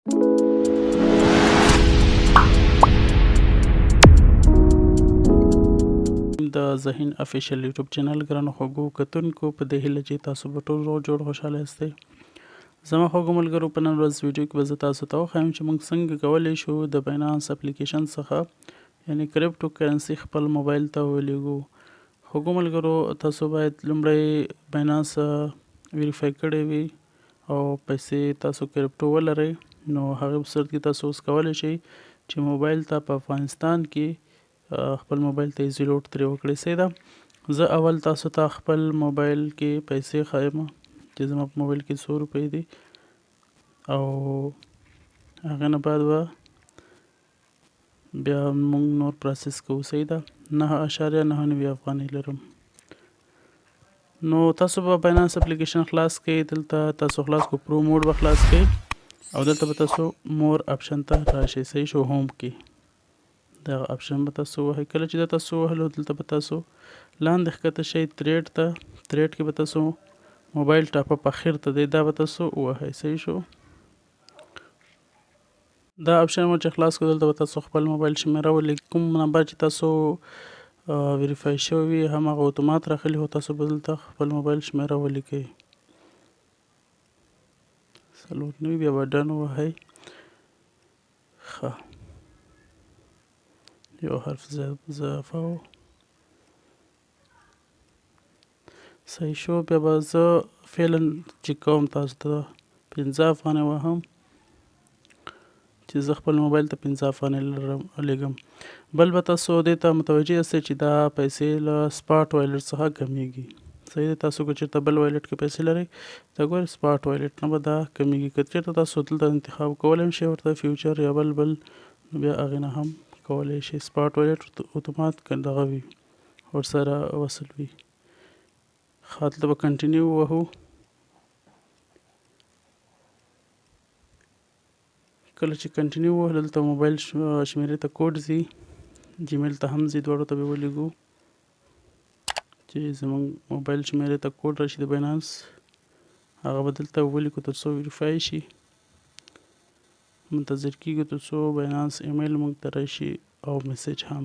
د ذهین افیشل یوټیوب چینل ګرانو خوږو کتونکو په دې هیله چې تاسو به ټول روغ جوړ خوشحاله یاستئ. زما خوږو ملګرو په نن ورځ ویډیو کې به زه تاسو ته وښایم چې موږ څنګه کولی شو د باینانس اپلیکیشن څخه یعنی کریپټو کرنسي خپل موبایل ته ولیږو. خوږو ملګرو تاسو باید لومړی باینانس ویریفای کړی وي او پیسې تاسو کریپټو ولرئ، نو هغې په صورت کې تاسو اوس کولی شئ چې موبایل ته په افغانستان کې خپل موبایل ته ایزي لوډ ترې وکړئ. سیده زه اول تاسو ته خپل موبایل کې پیسې ښایم چې زما په موبایل کې 100 روپۍ دي او هغې نه بعد به بیا موږ نور پروسس کوو. سیده 9.99 افغانۍ لرم. نو تاسو به باینانس اپلیکیشن خلاص کړئ، دلته تاسو خلاص کو پرو موډ به خلاص کړئ او دلته به تاسو مور آپشن ته راشئ. صحیح شو، هوم کې دغه آپشن به تاسو وهئ. کله چې دا تاسو وهلو دلته به تاسو لاندې ښکته شئ تریډ ته، تریډ کې به تاسو موبایل ټاپ اپ اخر ته دی دا به تاسو ووهئ. صحیح شو، دا آپشن مو چې خلاص کړو دلته به تاسو خپل موبایل شمیره ولیکئ، کوم نمبر چې تاسو ویریفای شوی وي هماغه اتومات راغلی هو، تاسو به دلته خپل موبایل شمیره ولیکئ 94 بیا به ډن ووهئ. ښه یو حرف اضافه و. صحیح شو، بیا به زه فعلا چې کوم تاسو ته 15 افغانۍ وهم چې زه خپل موبایل ته 15 افغانۍ لیږم. بل به تاسو دې ته متوجه یاستئ چې دا پیسې له سپاټ وایلټ څخه کمیږي. صحیح دی، تاسو که چېرته بل وایلټ کې پیسې لرئ دا ګورئ سپاټ وایلټ نه به دا کمیږي. که چېرته تاسو دلته انتخاب کولی هم شئ ورته فیوچر یا بل بیا هغې نه هم کولی شئ. سپاټ وایلټ اتومات دغه وي ورسره وصل وي. ښه دلته به کنټینیو ووهو. کله چې کنټینیو ووهو دلته موبایل شمیرې ته کوډ ځي، جیمیل ته هم ځي، دواړو ته به ولیږو چې زموږ موبایل شمیرې ته کوډ راشي د باینانس، هغه به دلته ولیکو تر څو ویریفای شي. منتظر کېږو تر څو باینانس ایمیل موږ ته راشي او میسج هم.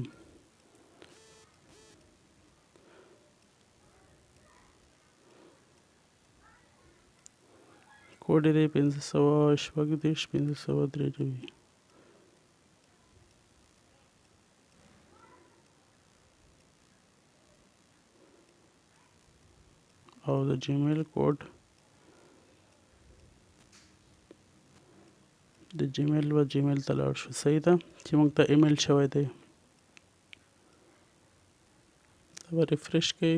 کوډ یې دی 536 593 او د جیمیل کوډ د جیمیل و جیمیل ته لاړ شو. صحیح ده چې موږ ته ایمیل شوی دی. دا به ریفریش کوي.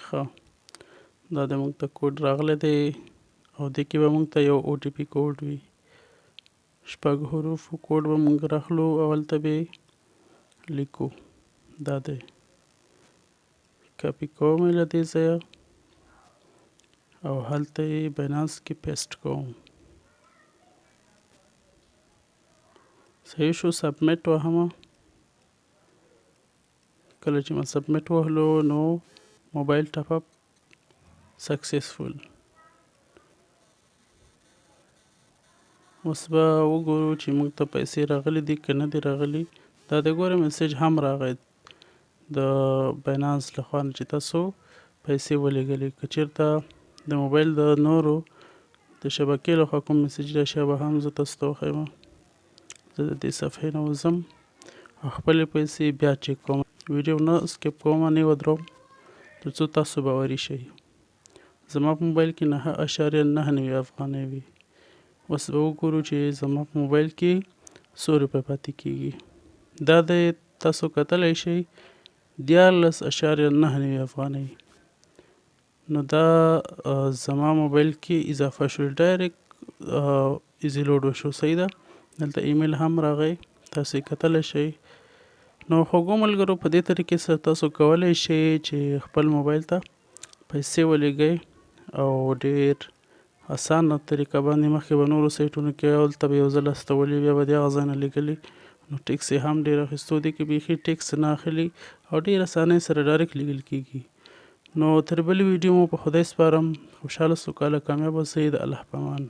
ښه دا د موږ ته کوډ راغلی دی او دې کې به موږ ته یو او ټي پي کوډ وي، 6 حروفو کوډ به موږ راخلو، اول ته به لیکو. دا دی کاپي کوم له دې ځایه او هلته یې باینانس کې پیسټ کوم. صحیح شو، سبمیټ وهمه. کله چې ما سبمیټ وهلو نو موبایل ټاپ اپ سکسیسفول. اوس به وګورو چې موږ ته پیسې راغلي دي که نه دي راغلي. دا د ګوره میسج هم راغی د باینانس لخوا نه چې تاسو پیسې ولیږلې. که چېرته د موبایل د نورو د شبکې لخوا کوم میسج راشي به هم زه تاسو ته وښیم. زه د دې صفحې نه وځم او خپلې پیسې بیا چک کوم. ویډیو نه سکیپ کوم، نه ودروم تر څو تاسو باوري شئ. زما په موبایل کې 9.99 افغانۍ وي. اوس به وګورو چې زما په موبایل کې 100 روپۍ پاتې کېږي. دا د تاسو کتلی شئ 14.99 افغانۍ. نو دا زما موبایل کې اضافه شو، ډایرکټ ایزي لوډ وشو. صحیح ده، دلته ایمیل هم راغی، تاسو یې کتلی شئ. نو خوږو ملګرو په دې طریقې سره تاسو کولی شئ چې خپل موبایل ته پیسې ولیږئ او ډېر اسانه طریقه باندې. مخکې به نورو سایټونو کې هلته به یو ځل استولي بیا به د هغه ځای نه لیږلي، نو ټیکس یې هم ډېر اخیستو. دې کې بیخي ټیکس نه اخلي او ډېر اسانۍ سره ډایرکټ لیږل کېږي. نو تر بلې ویډیو مو په خدای سپارم. خوشحاله سوکاله کامیاب اوسئ. د الله په امان.